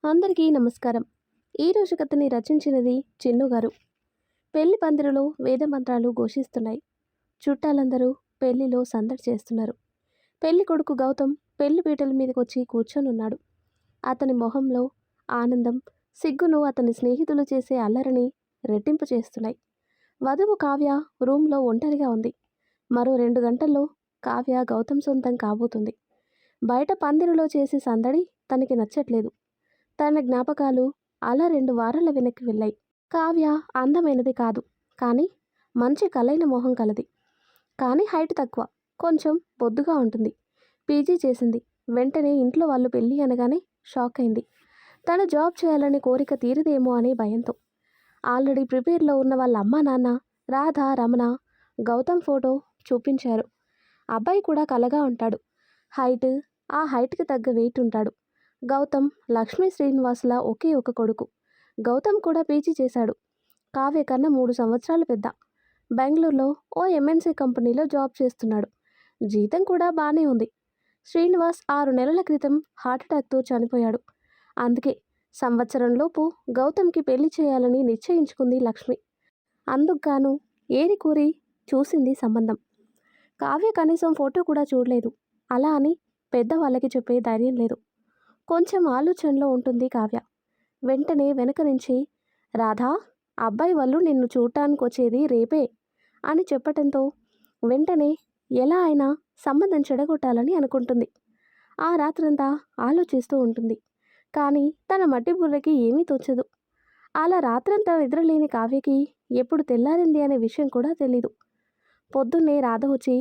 అందరికీ నమస్కారం. ఈరోజు కథని రచించినది చిన్ను గారు. పెళ్లి పందిరిలో వేద మంత్రాలు ఘోషిస్తున్నాయి. చుట్టాలందరూ పెళ్లిలో సందడి చేస్తున్నారు. పెళ్లి కొడుకు గౌతమ్ పెళ్లి పీటల మీదకొచ్చి కూర్చొనున్నాడు. అతని మొహంలో ఆనందం, సిగ్గును అతని స్నేహితులు చేసే అల్లరిని రెట్టింపు చేస్తున్నాయి. వధువు కావ్య రూమ్లో ఒంటరిగా ఉంది. మరో 2 గంటల్లో కావ్య గౌతమ్ సొంతం కాబోతుంది. బయట పందిరిలో చేసే సందడి తనకి నచ్చట్లేదు. తన జ్ఞాపకాలు అలా 2 వారాల వెనక్కి వెళ్ళాయి. కావ్య అందమైనది కాదు, కానీ మంచి కలైన మొహం కలది. కానీ హైట్ తక్కువ, కొంచెం బొద్దుగా ఉంటుంది. పీజీ చేసింది. వెంటనే ఇంట్లో వాళ్ళు పెళ్ళి అనగానే షాక్ అయింది. తన జాబ్ చేయాలని కోరిక తీరదేమో అనే భయంతో. ఆల్రెడీ ప్రిపేర్లో ఉన్న వాళ్ళ అమ్మా నాన్న రాధ, రమణ గౌతమ్ ఫోటో చూపించారు. అబ్బాయి కూడా కలగా ఉంటాడు. హైట్, ఆ హైట్కి తగ్గ వెయిట్ ఉంటాడు. గౌతమ్ లక్ష్మీ శ్రీనివాసుల ఒకే ఒక కొడుకు. గౌతమ్ కూడా పీజీ చేశాడు. కావ్య కన్నా 3 సంవత్సరాలు పెద్ద. బెంగళూరులో ఓ ఎంఎన్సీ కంపెనీలో జాబ్ చేస్తున్నాడు. జీతం కూడా బాగానే ఉంది. శ్రీనివాస్ 6 నెలల క్రితం హార్ట్అటాక్తో చనిపోయాడు. అందుకే సంవత్సరంలోపు గౌతమ్కి పెళ్లి చేయాలని నిశ్చయించుకుంది లక్ష్మి. అందుకుగాను ఏరికోరి చూసింది సంబంధం. కావ్య కనీసం ఫోటో కూడా చూడలేదు. అలా అని పెద్దవాళ్ళకి చెప్పే ధైర్యం లేదు. కొంచెం ఆలోచనలో ఉంటుంది కావ్య. వెంటనే వెనక నుంచి రాధా, అబ్బాయి వాళ్ళు నిన్ను చూడటానికి వచ్చేది రేపే అని చెప్పటంతో వెంటనే ఎలా అయినా సంబంధం చెడగొట్టాలని అనుకుంటుంది. ఆ రాత్రంతా ఆలోచిస్తూ ఉంటుంది. కానీ తన మట్టి బుర్రకి ఏమీ తోచదు. అలా రాత్రంతా నిద్రలేని కావ్యకి ఎప్పుడు తెల్లారింది అనే విషయం కూడా తెలీదు. పొద్దున్నే రాధ వచ్చి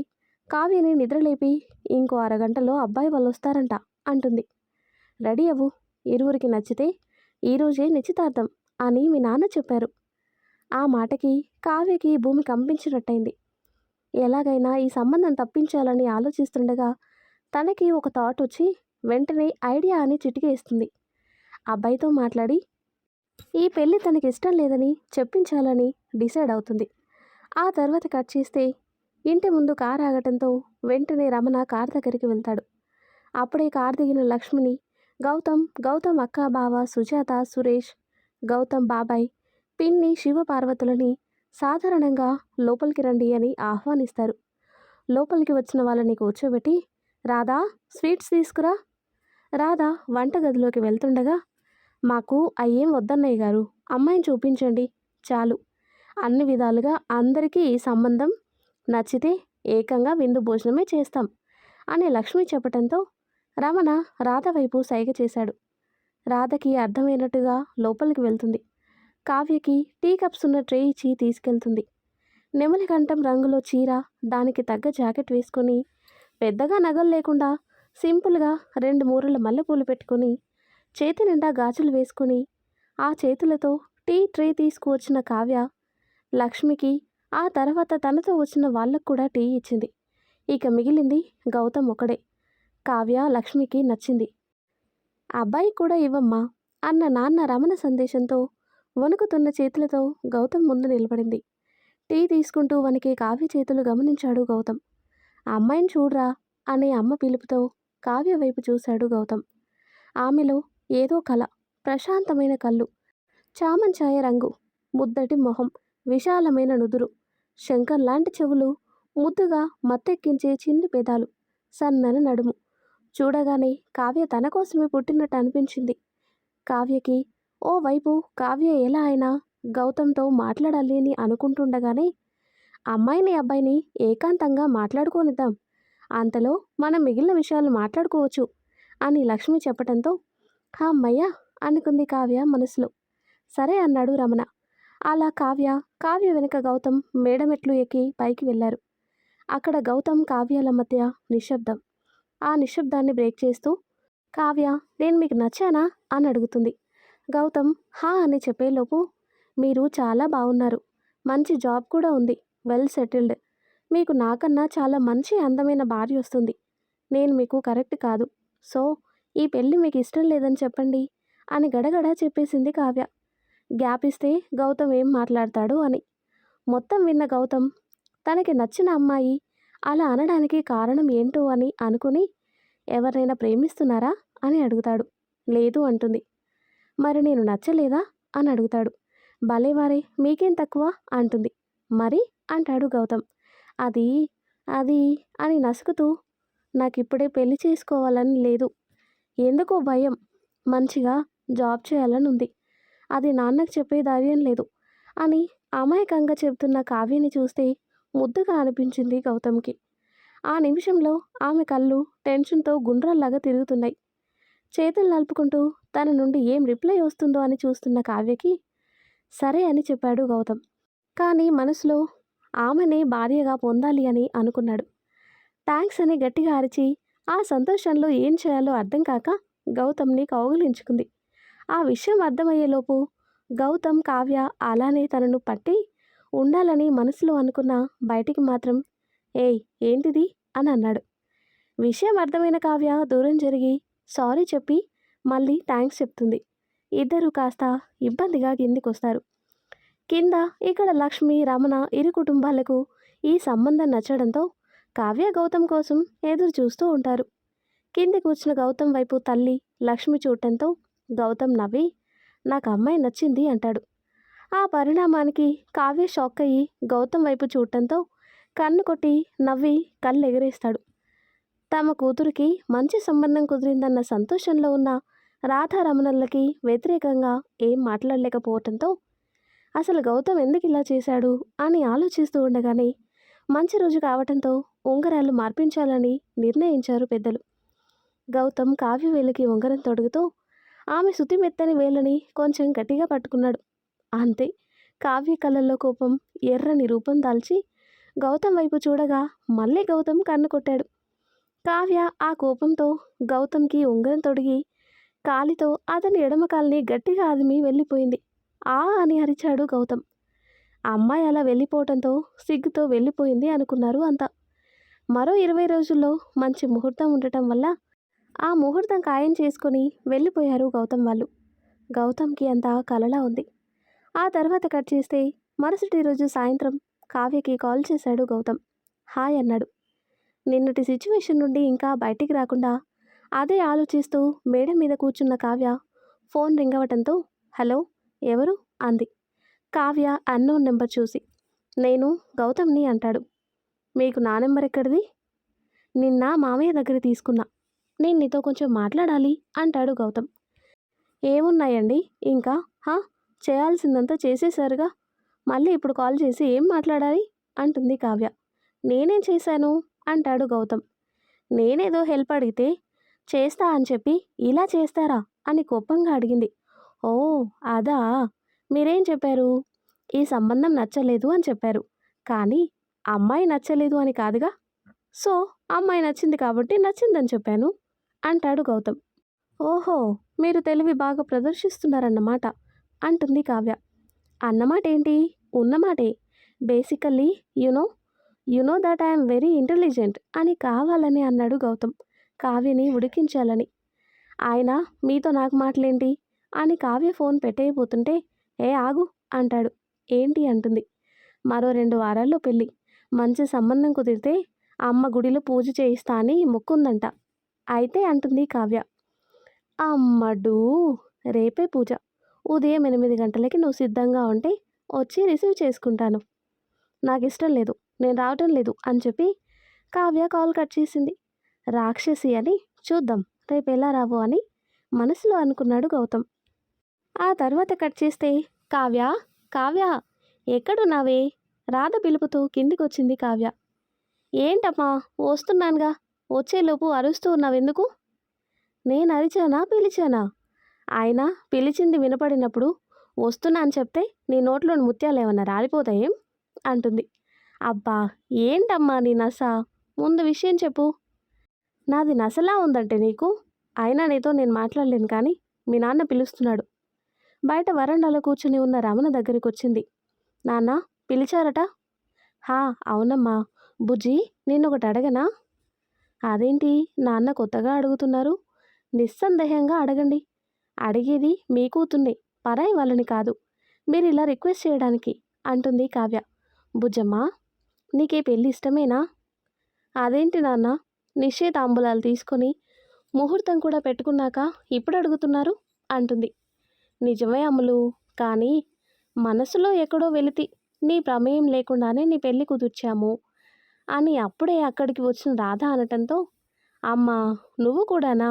కావ్యని నిద్రలేపి ఇంకో అరగంటలో అబ్బాయి వాళ్ళు వస్తారంట అంటుంది. రెడీ అవ్వు, ఇరువురికి నచ్చితే ఈరోజే నిశ్చితార్థం అని మీ నాన్న చెప్పారు. ఆ మాటకి కావ్యకి భూమి కంపించినట్టయింది. ఎలాగైనా ఈ సంబంధం తప్పించాలని ఆలోచిస్తుండగా తనకి ఒక థాట్ వచ్చి వెంటనే ఐడియా అని చిటికేస్తుంది. అబ్బాయితో మాట్లాడి ఈ పెళ్ళి తనకి ఇష్టం లేదని చెప్పించాలని డిసైడ్ అవుతుంది. ఆ తర్వాత కట్ చేస్తే ఇంటి ముందు కారు ఆగటంతో వెంటనే రమణ కార్ దగ్గరికి వెళ్తాడు. అప్పుడే కార్ దిగిన లక్ష్మిని గౌతమ్ అక్క, బావ, సుజాత, సురేష్, గౌతమ్ బాబాయ్, పిన్ని, శివపార్వతులని సాధారణంగా లోపలికి రండి అని ఆహ్వానిస్తారు. లోపలికి వచ్చిన వాళ్ళని కూర్చోబెట్టి రాధా, స్వీట్స్ తీసుకురా. రాధ వంటగదిలోకి వెళ్తుండగా మాకు అయ్యేం వద్దన్నయ్య గారు, అమ్మాయిని చూపించండి చాలు. అన్ని విధాలుగా అందరికీ ఈ సంబంధం నచ్చితే ఏకంగా విందు భోజనమే చేస్తాం అని లక్ష్మి చెప్పటంతో రమణ రాధ వైపు సైగ చేశాడు. రాధకి అర్థమైనట్టుగా లోపలికి వెళ్తుంది. కావ్యకి టీ కప్స్ ఉన్న ట్రే ఇచ్చి తీసుకెళ్తుంది. నెమలి కంఠం రంగులో చీర, దానికి తగ్గ జాకెట్ వేసుకొని పెద్దగా నగలు లేకుండా సింపుల్గా 2 మూరల మల్లెపూలు పెట్టుకొని చేతి నిండా గాజులు వేసుకొని ఆ చేతులతో టీ ట్రే తీసుకువచ్చిన కావ్య లక్ష్మికి, ఆ తర్వాత తనతో వచ్చిన వాళ్ళకు కూడా టీ ఇచ్చింది. ఇక మిగిలింది గౌతమ్ ఒకడే. కావ్య లక్ష్మికి నచ్చింది. అబ్బాయి కూడా ఇవ్వమ్మా అన్న నాన్న రమణ సందేశంతో వణుకుతున్న చేతులతో గౌతమ్ ముందు నిలబడింది. టీ తీసుకుంటూ వణికే కావ్య చేతులు గమనించాడు గౌతమ్. ఆ అమ్మాయిని చూడరా అనే అమ్మ పిలుపుతో కావ్య వైపు చూశాడు గౌతమ్. ఆమెలో ఏదో కళ, ప్రశాంతమైన కళ్ళు, చామంచాయ రంగు, ముద్దటి మొహం, విశాలమైన నుదురు, శంకర్ లాంటి చెవులు, ముద్దుగా మత్తెక్కించే చిన్ని పెదాలు, సన్నని నడుము. చూడగానే కావ్య తన కోసమే పుట్టినట్టు అనిపించింది. కావ్యకి ఓవైపు కావ్య ఎలా అయినా గౌతమ్తో మాట్లాడాలి అని అనుకుంటుండగానే అమ్మాయిని అబ్బాయిని ఏకాంతంగా మాట్లాడుకోనిద్దాం, అంతలో మనం మిగిలిన విషయాలు మాట్లాడుకోవచ్చు అని లక్ష్మి చెప్పటంతో అమ్మయ్య అనుకుంది కావ్య మనసులో. సరే అన్నాడు రమణ. అలా కావ్య వెనుక గౌతమ్ మేడమెట్లు ఎక్కి పైకి వెళ్ళారు. అక్కడ గౌతమ్ కావ్యాల మధ్య నిశ్శబ్దం. ఆ నిశ్శబ్దాన్ని బ్రేక్ చేస్తూ కావ్య, నేను మీకు నచ్చానా అని అడుగుతుంది. గౌతమ్ హా అని చెప్పేలోపు మీరు చాలా బాగున్నారు, మంచి జాబ్ కూడా ఉంది, వెల్ సెటిల్డ్, మీకు నాకన్నా చాలా మంచి అందమైన భార్య వస్తుంది. నేను మీకు కరెక్ట్ కాదు, సో ఈ పెళ్ళి మీకు ఇష్టం లేదని చెప్పండి అని గడగడా చెప్పేసింది కావ్య. గ్యాప్ ఇస్తే గౌతమ్ ఏం మాట్లాడతాడు అని. మొత్తం విన్న గౌతమ్ తనకి నచ్చిన అమ్మాయి అలా అనడానికి కారణం ఏంటో అని అనుకుని ఎవరినైనా ప్రేమిస్తున్నారా అని అడుగుతాడు. లేదు అంటుంది. మరి నేను నచ్చలేదా అని అడుగుతాడు. భలేవారే మీకేం తక్కువ అంటుంది. మరి అంటాడు గౌతమ్. అది అది అని నసుకుతూ నాకిప్పుడే పెళ్లి చేసుకోవాలని లేదు. ఎందుకో భయం. మంచిగా జాబ్ చేయాలని ఉంది. అది నాన్నకు చెప్పే ధైర్యం లేదు అని అమాయకంగా చెబుతున్న కావ్యని చూస్తే ముద్దుగా అనిపించింది గౌతమ్కి. ఆ నిమిషంలో ఆమె కళ్ళు టెన్షన్తో గుండ్రల్లాగా తిరుగుతున్నాయి. చేతులు నలుపుకుంటూ తన నుండి ఏం రిప్లై వస్తుందో అని చూస్తున్న కావ్యకి సరే అని చెప్పాడు గౌతమ్. కానీ మనసులో ఆమెనే భార్యగా పొందాలి అని అనుకున్నాడు. థ్యాంక్స్ అని గట్టిగా అరిచి ఆ సంతోషంలో ఏం చేయాలో అర్థం కాక గౌతమ్ని కౌగిలించుకుంది. ఆ విషయం అర్థమయ్యేలోపు గౌతమ్ కావ్య అలానే తనను పట్టి ఉండాలని మనసులో అనుకున్న బయటికి మాత్రం ఏయ్ ఏంటిది అని అన్నాడు. విషయం అర్థమైన కావ్య దూరం జరిగి సారీ చెప్పి మళ్ళీ థ్యాంక్స్ చెప్తుంది. ఇద్దరు కాస్త ఇబ్బందిగా కిందికొస్తారు. కింద ఇక్కడ లక్ష్మి రమణ ఇరు కుటుంబాలకు ఈ సంబంధం నచ్చడంతో కావ్య గౌతమ్ కోసం ఎదురు చూస్తూ ఉంటారు. కింది కూర్చున్న గౌతమ్ వైపు తల్లి లక్ష్మి చూడటంతో గౌతమ్ నవ్వి నాకు అమ్మాయి నచ్చింది అంటాడు. ఆ పరిణామానికి కావ్య షాక్ అయ్యి గౌతమ్ వైపు చూడటంతో కన్ను కొట్టి నవ్వి కళ్ళు ఎగరేస్తాడు. తమ కూతురికి మంచి సంబంధం కుదిరిందన్న సంతోషంలో ఉన్న రాధారమణలకి వ్యతిరేకంగా ఏం మాట్లాడలేకపోవటంతో అసలు గౌతమ్ ఎందుకు ఇలా చేశాడు అని ఆలోచిస్తూ ఉండగానే మంచి రోజు కావటంతో ఉంగరాలు మార్పించాలని నిర్ణయించారు పెద్దలు. గౌతమ్ కావ్య వేలికి ఉంగరం తొడుగుతూ ఆమె శుతిమెత్తని వేలని కొంచెం గట్టిగా పట్టుకున్నాడు. అంతే, కావ్య కళ్ళల్లో కోపం ఎర్రని రూపం దాల్చి గౌతమ్ వైపు చూడగా మళ్ళీ గౌతమ్ కన్ను కొట్టాడు. కావ్య ఆ కోపంతో గౌతమ్కి ఉంగరం తొడిగి కాలితో అతని ఎడమ కాలిని గట్టిగా అదిమి వెళ్ళిపోయింది. ఆ అని అరిచాడు గౌతమ్. అమ్మాయి అలా వెళ్ళిపోవటంతో సిగ్గుతో వెళ్ళిపోయింది అనుకున్నారు అంతా. మరో 20 రోజుల్లో మంచి ముహూర్తం ఉండటం వల్ల ఆ ముహూర్తం ఖాయం చేసుకుని వెళ్ళిపోయారు గౌతమ్ వాళ్ళు. గౌతమ్కి అంతా కలలా ఉంది. ఆ తర్వాత కట్ చేస్తే మరుసటి రోజు సాయంత్రం కావ్యకి కాల్ చేశాడు గౌతమ్. హాయ్ అన్నాడు. నిన్నటి సిచ్యువేషన్ నుండి ఇంకా బయటికి రాకుండా అదే ఆలోచిస్తూ మేడ మీద కూర్చున్న కావ్య ఫోన్ రింగ్ అవ్వటంతో హలో ఎవరు అంది. కావ్య అన్నోన్ నెంబర్ చూసి నేను గౌతమ్ని అంటాడు. మీకు నా నెంబర్ ఎక్కడిది? నిన్న మామయ్య దగ్గర తీసుకున్నా. నేను నీతో కొంచెం మాట్లాడాలి అంటాడు గౌతమ్. ఏమున్నాయండి ఇంకా చేయాల్సిందంతా చేసేశారుగా, మళ్ళీ ఇప్పుడు కాల్ చేసి ఏం మాట్లాడాలి అంటుంది కావ్య. నేనేం చేశాను అంటాడు గౌతమ్. నేనేదో హెల్ప్ అడిగితే చేస్తా అని చెప్పి ఇలా చేస్తారా అని కోపంగా అడిగింది. ఓ అదా, మీరేం చెప్పారు? ఈ సంబంధం నచ్చలేదు అని చెప్పారు. కానీ అమ్మాయి నచ్చలేదు అని కాదుగా. సో అమ్మాయి నచ్చింది కాబట్టి నచ్చిందని చెప్పాను అంటాడు గౌతమ్. ఓహో, మీరు తెలివి బాగా ప్రదర్శిస్తున్నారన్నమాట అంటుంది కావ్య. అన్నమాట ఏంటి, ఉన్నమాటే. Basically you know that I'm very intelligent అని కావాలని అన్నాడు గౌతమ్, కావ్యని ఉడికించాలని. ఆయన మీతో నాకు మాటలేంటి అని కావ్య ఫోన్ పెట్టేయబోతుంటే ఏ ఆగు అంటాడు. ఏంటి అంటుంది. మరో 2 వారాల్లో పెళ్ళి. మంచి సంబంధం కుదిరితే అమ్మ గుడిలో పూజ చేయిస్తా అని మొక్కుందంట. అయితే అంటుంది కావ్య. అమ్మడు, రేపే పూజ. ఉదయం 8 గంటలకి నువ్వు సిద్ధంగా ఉంటే వచ్చి రిసీవ్ చేసుకుంటాను. నాకు ఇష్టం లేదు, నేను రావటం లేదు అని చెప్పి కావ్య కాల్ కట్ చేసింది. రాక్షసి అని చూద్దాం రేపు ఎలా రావో అని మనసులో అనుకున్నాడు గౌతమ్. ఆ తర్వాత కట్ చేస్తే కావ్య కావ్య ఎక్కడున్నావే రాధ పిలుపుతో కిందికొచ్చింది కావ్య. ఏంటమ్మా వస్తున్నానుగా, వచ్చేలోపు అరుస్తూ ఉన్నావెందుకు? నేను అరిచానా పిలిచానా? ఆయన పిలిచింది వినపడినప్పుడు వస్తున్నా అని చెప్తే నీ నోట్లోని ముత్యాలు ఏమన్నా రాలిపోతాయేం అంటుంది. అబ్బా ఏంటమ్మా నీ నస, ముందు విషయం చెప్పు. నాది నసలా ఉందంటే నీకు? అయినా నీతో నేను మాట్లాడలేను కానీ మీ నాన్న పిలుస్తున్నాడు. బయట వరండాలో కూర్చుని ఉన్న రమణ దగ్గరికి వచ్చింది. నాన్న పిలిచారట? అవునమ్మా. బుజ్జి నిన్నొకటి అడగనా? అదేంటి నాన్న కొత్తగా అడుగుతున్నారు? నిస్సందేహంగా అడగండి. అడిగేది మీ కూతుర్ని, పరాయి వాళ్ళని కాదు. మీరు ఇలా రిక్వెస్ట్ చేయడానికి అంటుంది కావ్య. బుజ్జమ్మా నీకే పెళ్ళి ఇష్టమేనా? అదేంటి నాన్న, నిశ్చయితాంబూలాలు తీసుకొని ముహూర్తం కూడా పెట్టుకున్నాక ఇప్పుడు అడుగుతున్నారు అంటుంది. నిజమే అమ్ములు. కానీ మనసులో ఎక్కడో వెలితి. నీ ప్రమేయం లేకుండానే నీ పెళ్లి కుదిర్చాము అని అప్పుడే అక్కడికి వచ్చిన రాధ అనటంతో, అమ్మా నువ్వు కూడానా?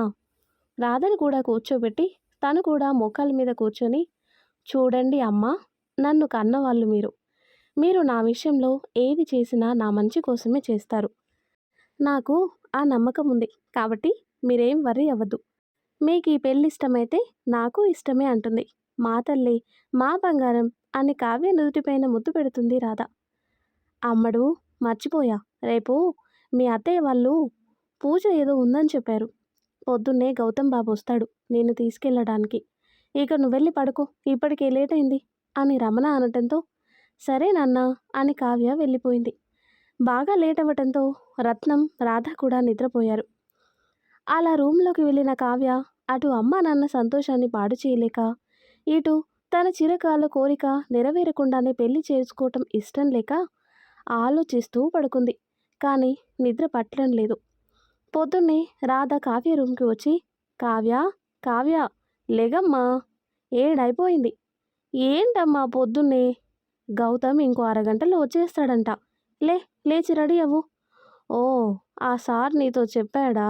రాధని కూడా కూర్చోబెట్టి తను కూడా మోకాళ్ళ మీద కూర్చొని, చూడండి అమ్మా, నన్ను కన్నవాళ్ళు మీరు. మీరు నా విషయంలో ఏది చేసినా నా మంచి కోసమే చేస్తారు. నాకు ఆ నమ్మకం ఉంది. కాబట్టి మీరేం వర్రీ అవ్వద్దు. మీకు ఈ పెళ్ళి ఇష్టమైతే నాకు ఇష్టమే అంటుంది. మా తల్లి, మా బంగారం అని కావ్య నుదుటిపైన ముద్దు పెడుతుంది రాధ. అమ్మడు, మర్చిపోయా. రేపు మీ అత్తయ్య వాళ్ళు పూజ ఏదో ఉందని చెప్పారు. పొద్దున్నే గౌతమ్ బాబు వస్తాడు నిన్ను తీసుకెళ్ళడానికి. ఇక నువ్వెళ్ళి పడుకో, ఇప్పటికే లేట్ అయింది అని రమణ అనటంతో, సరే నాన్న అని కావ్య వెళ్ళిపోయింది. బాగా లేట్ అవ్వటంతో రత్నం, రాధ కూడా నిద్రపోయారు. అలా రూమ్లోకి వెళ్ళిన కావ్య అటు అమ్మ నాన్న సంతోషాన్ని పాడు చేయలేక, ఇటు తన చిరకాల కోరిక నెరవేరకుండానే పెళ్లి చేసుకోవటం ఇష్టం లేక ఆలోచిస్తూ పడుకుంది. కానీ నిద్ర పట్టడం లేదు. పొద్దున్నే రాధ కావ్య రూమ్కి వచ్చి, కావ్య, కావ్య లెగమ్మా, ఏడైపోయింది. ఏంటమ్మా పొద్దున్నే? గౌతమ్ ఇంకో అరగంటలో వచ్చేస్తాడంట. లేచి రెడీ అవ్వు. ఓ, ఆ సార్ నీతో చెప్పాడా?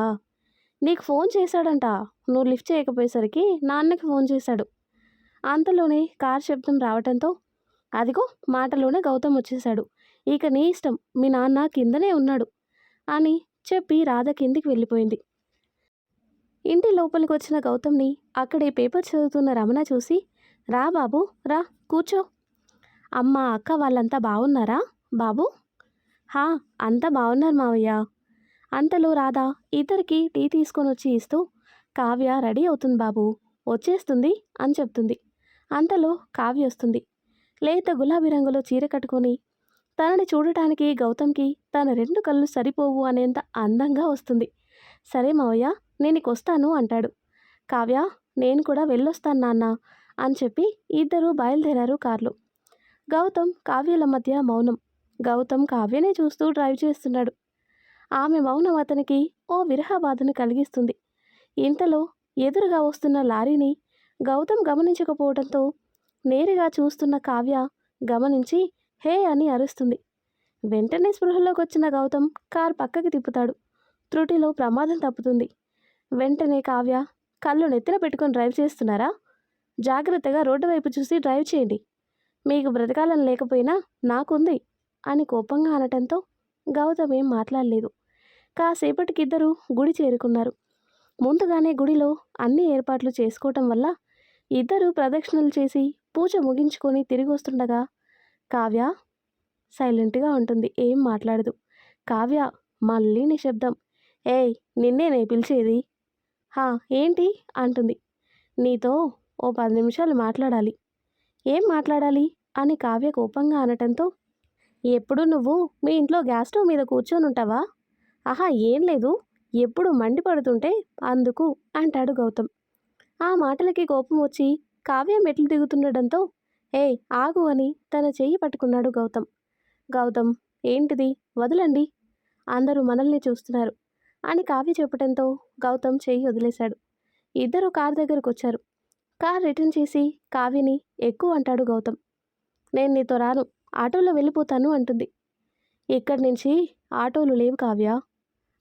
నీకు ఫోన్ చేశాడంట. నువ్వు లిఫ్ట్ చేయకపోయేసరికి నాన్నకి ఫోన్ చేశాడు. అంతలోనే కార్ శబ్దం రావటంతో, అదిగో మాటలోనే గౌతమ్ వచ్చేశాడు. ఇక నీ ఇష్టం, మీ నాన్న కిందనే ఉన్నాడు అని చెప్పి రాధ కిందికి వెళ్ళిపోయింది. ఇంటి లోపలికి వచ్చిన గౌతమ్ని అక్కడే పేపర్ చదువుతున్న రమణ చూసి, రా బాబు రా, కూర్చో. అమ్మ అక్క వాళ్ళంతా బాగున్నారా బాబు? హా, అంతా బాగున్నారు మావయ్య. అంతలో రాధ ఇద్దరికి టీ తీసుకొని వచ్చి ఇస్తూ, కావ్య రెడీ అవుతుంది బాబు, వచ్చేస్తుంది అని చెప్తుంది. అంతలో కావ్య వస్తుంది. లేత గులాబీ రంగులో చీర కట్టుకొని తనని చూడటానికి గౌతమ్కి తన 2 కళ్ళు సరిపోవు అనేంత అందంగా వస్తుంది. సరే మావయ్య, నేను వస్తాను అంటాడు. కావ్య, నేను కూడా వెళ్ళొస్తాను నాన్న అని చెప్పి ఇద్దరూ బయలుదేరారు కార్లో. గౌతమ్, కావ్యల మధ్య మౌనం. గౌతమ్ కావ్యనే చూస్తూ డ్రైవ్ చేస్తున్నాడు. ఆమె మౌనం అతనికి ఓ విరహ బాధను కలిగిస్తుంది. ఇంతలో ఎదురుగా వస్తున్న లారీని గౌతమ్ గమనించకపోవడంతో నేరుగా చూస్తున్న కావ్య గమనించి హే అని అరుస్తుంది. వెంటనే స్పృహలోకి వచ్చిన గౌతమ్ కార్ పక్కకి తిప్పుతాడు. త్రుటిలో ప్రమాదం తప్పుతుంది. వెంటనే కావ్య, కళ్ళు నెత్తిన పెట్టుకొని డ్రైవ్ చేస్తున్నారా? జాగ్రత్తగా రోడ్డు వైపు చూసి డ్రైవ్ చేయండి. మీకు బ్రతకాలని లేకపోయినా నాకుంది అని కోపంగా అనటంతో గౌతమ్ ఏం మాట్లాడలేదు. కాసేపటికిద్దరూ గుడి చేరుకున్నారు. ముందుగానే గుడిలో అన్ని ఏర్పాట్లు చేసుకోవటం వల్ల ఇద్దరూ ప్రదక్షిణలు చేసి పూజ ముగించుకొని తిరిగి వస్తుండగా కావ్య సైలెంట్గా ఉంటుంది. ఏం మాట్లాడదు. కావ్య మళ్ళీ నిశ్శబ్దం. ఏయ్, నిన్నేనే పిలిచేది. హా, ఏంటి అంటుంది. నీతో ఓ 10 నిమిషాలు మాట్లాడాలి. ఏం మాట్లాడాలి అని కావ్య కోపంగా అనటంతో, ఎప్పుడు నువ్వు మీ ఇంట్లో గ్యాస్ స్టవ్ మీద కూర్చొని ఉంటావా? ఆహా, ఏం లేదు, ఎప్పుడు మండిపడుతుంటే అందుకు అంటాడు గౌతమ్. ఆ మాటలకి కోపం వచ్చి కావ్య మెట్లు దిగుతుండడంతో, ఏయ్ ఆగు అని తన చెయ్యి పట్టుకున్నాడు గౌతమ్. గౌతమ్, ఏంటిది, వదలండి, అందరూ మనల్ని చూస్తున్నారు అని కావ్య చెప్పడంతో గౌతమ్ చెయ్యి వదిలేశాడు. ఇద్దరు కార్ దగ్గరకు వచ్చారు. కార్ రిటర్న్ చేసి కావ్యని ఎక్కువ అంటాడు గౌతమ్. నేను నీతో రాను, ఆటోలో వెళ్ళిపోతాను అంటుంది. ఇక్కడి నుంచి ఆటోలు లేవు కావ్య,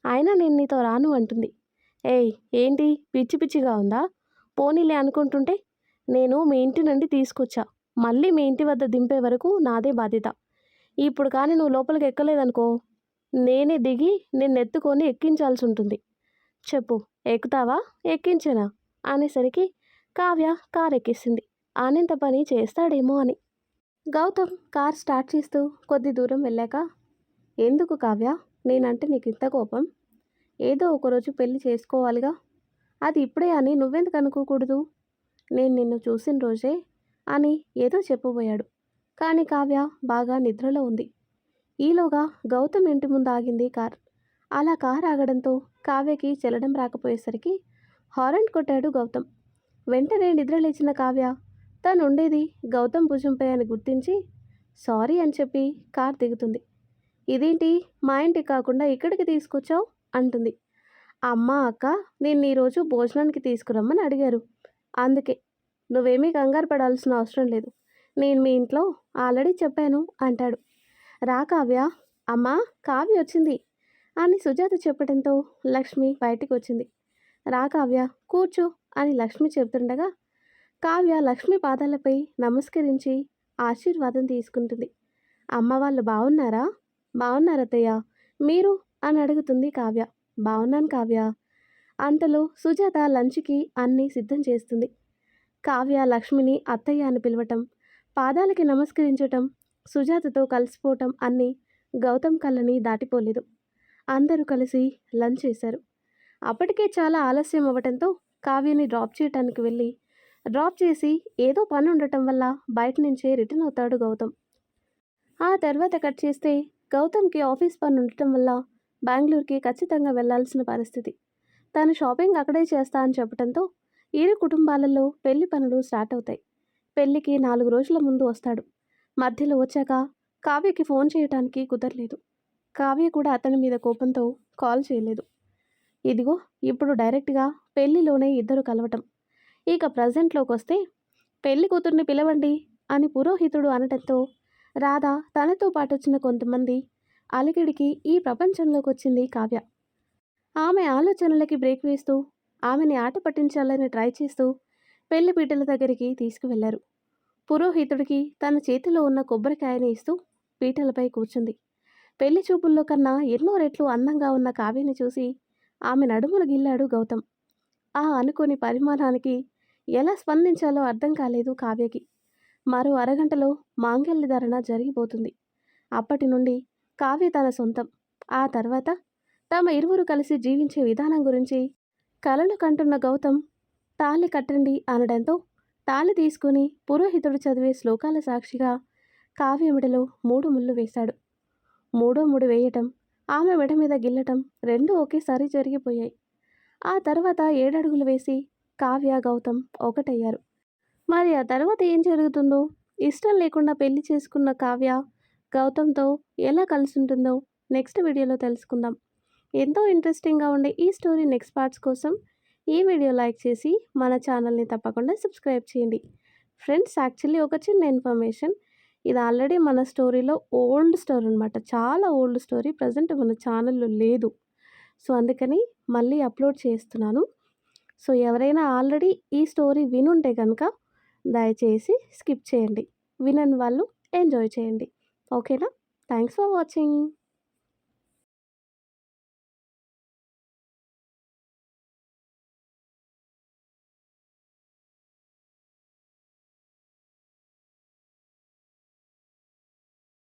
అయినా నేను నీతో రాను అంటుంది. ఏయ్, ఏంటి పిచ్చి పిచ్చిగా ఉందా? పోనీలే అనుకుంటుంటే, నేను మీ ఇంటి నుండి తీసుకొచ్చా, మళ్ళీ మీ ఇంటి వద్ద దింపే వరకు నాదే బాధ్యత. ఇప్పుడు కానీ నువ్వు లోపలికి ఎక్కలేదనుకో, నేనే దిగి నిన్నెత్తుకొని ఎక్కించాల్సి ఉంటుంది. చెప్పు, ఎక్కుతావా ఎక్కించనా అనేసరికి కావ్య కార్ ఎక్కేసింది. ఆనంత పని చేస్తాడేమో అని. గౌతమ్ కార్ స్టార్ట్ చేస్తూ కొద్ది దూరం వెళ్ళాక, ఎందుకు కావ్య నేనంటే నీకు ఇంత కోపం? ఏదో ఒకరోజు పెళ్లి చేసుకోవాలిగా, అది ఇప్పుడే అని నువ్వెందుకు అనుకోకూడదు? నేను నిన్ను చూసిన రోజే అని ఏదో చెప్పబోయాడు. కానీ కావ్య బాగా నిద్రలో ఉంది. ఈలోగా గౌతమ్ ఇంటి ముందు ఆగింది కార్. అలా కార్ ఆగడంతో కావ్యకి చెల్లడం రాకపోయేసరికి హారన్ కొట్టాడు గౌతమ్. వెంటనే నిద్ర లేచిన కావ్య తను ఉండేది గౌతమ్ భుజంపై అని గుర్తించి సారీ అని చెప్పి కార్ దిగుతుంది. ఇదేంటి, మా ఇంటికి కాకుండా ఇక్కడికి తీసుకొచ్చావు అంటుంది. అమ్మ అక్క నిన్ను ఈరోజు భోజనానికి తీసుకురమ్మని అడిగారు, అందుకే. నువ్వేమీ కంగారు పడాల్సిన అవసరం లేదు. నేను మీ ఇంట్లో ఆల్రెడీ చెప్పాను అంటాడు. రా కావ్య, అమ్మా కావ్య వచ్చింది అని సుజాత చెప్పడంతో లక్ష్మి బయటికి వచ్చింది. రా కావ్య కూర్చో అని లక్ష్మి చెబుతుండగా కావ్య లక్ష్మి పాదాలపై నమస్కరించి ఆశీర్వాదం తీసుకుంటుంది. అమ్మ వాళ్ళు బాగున్నారా? బాగున్నారత్తయ్య, మీరు అని అడుగుతుంది కావ్య. బాగున్నాను కావ్య. అంతలో సుజాత లంచ్కి అన్నీ సిద్ధం చేస్తుంది. కావ్య లక్ష్మిని అత్తయ్య అని పిలవటం, పాదాలకి నమస్కరించటం, సుజాతతో కలిసిపోవటం అన్నీ గౌతమ్ కళ్ళని దాటిపోలేదు. అందరూ కలిసి లంచ్ చేశారు. అప్పటికే చాలా ఆలస్యం అవ్వటంతో కావ్యని డ్రాప్ చేయటానికి వెళ్ళి డ్రాప్ చేసి ఏదో పని ఉండటం వల్ల బయట నుంచే రిటర్న్ అవుతాడు గౌతమ్. ఆ తర్వాత కట్ చేస్తే గౌతమ్కి ఆఫీస్ పని ఉండటం వల్ల బెంగళూరుకి ఖచ్చితంగా వెళ్లాల్సిన పరిస్థితి. తను షాపింగ్ అక్కడే చేస్తా అని చెప్పడంతో ఇరు కుటుంబాలలో పెళ్లి పనులు స్టార్ట్ అవుతాయి. పెళ్లికి 4 రోజుల ముందు వస్తాడు. మధ్యలో వచ్చాక కావ్యకి ఫోన్ చేయటానికి కుదరలేదు. కావ్య కూడా అతని మీద కోపంతో కాల్ చేయలేదు. ఇదిగో ఇప్పుడు డైరెక్ట్గా పెళ్లిలోనే ఇద్దరు కలవటం. ఇక ప్రజెంట్లోకి వస్తే పెళ్లి కూతుర్ని పిలవండి అని పురోహితుడు అనటంతో రాధ తనతో పాటు వచ్చిన కొంతమంది అలికిడికి ఈ ప్రపంచంలోకి వచ్చింది కావ్య. ఆమె ఆలోచనలకి బ్రేక్ వేస్తూ ఆమెని ఆట పట్టించాలని ట్రై చేస్తూ పెళ్లి పీటల దగ్గరికి తీసుకువెళ్లారు. పురోహితుడికి తన చేతిలో ఉన్న కొబ్బరికాయని ఇస్తూ పీటలపై కూర్చుంది. పెళ్లి చూపుల్లో కన్నా ఎన్నో రెట్లు అందంగా ఉన్న కావ్యని చూసి ఆమె నడుములు గిల్లాడు గౌతమ్. ఆ అనుకోని పరిమాణానికి ఎలా స్పందించాలో అర్థం కాలేదు కావ్యకి. మరో అరగంటలో మాంగల్య ధారణ జరిగిపోతుంది. అప్పటి నుండి కావ్య తన సొంతం. ఆ తర్వాత తమ ఇరువురు కలిసి జీవించే విధానం గురించి కలలు కంటున్న గౌతమ్ తాళి కట్టండి అనడంతో తాళి తీసుకుని పురోహితుడు చదివే శ్లోకాల సాక్షిగా కావ్య మెడలో 3 ముళ్ళు వేశాడు. 3వ ముడి వేయటం, ఆమె మెడ మీద గిల్లటం రెండూ ఒకేసారి జరిగిపోయాయి. ఆ తర్వాత 7 అడుగులు వేసి కావ్య గౌతమ్ ఒకటయ్యారు. మరి ఆ తర్వాత ఏం జరుగుతుందో, ఇష్టం లేకుండా పెళ్లి చేసుకున్న కావ్య గౌతమ్తో ఎలా కలిసి ఉంటుందో నెక్స్ట్ వీడియోలో తెలుసుకుందాం. ఎంతో ఇంట్రెస్టింగ్గా ఉండే ఈ స్టోరీ నెక్స్ట్ పార్ట్స్ కోసం ఈ వీడియో లైక్ చేసి మన ఛానల్ని తప్పకుండా సబ్స్క్రైబ్ చేయండి. ఫ్రెండ్స్, యాక్చువల్లీ ఒక చిన్న ఇన్ఫర్మేషన్, ఇది ఆల్రెడీ మన స్టోరీలో ఓల్డ్ స్టోరీ అనమాట. చాలా ఓల్డ్ స్టోరీ, ప్రజెంట్ మన ఛానల్లో లేదు. సో అందుకని మళ్ళీ అప్లోడ్ చేస్తున్నాను. సో ఎవరైనా ఆల్రెడీ ఈ స్టోరీ వినుంటే కనుక దయచేసి స్కిప్ చేయండి. వినని వాళ్ళు ఎంజాయ్ చేయండి. ఓకేనా? Thanks for watching.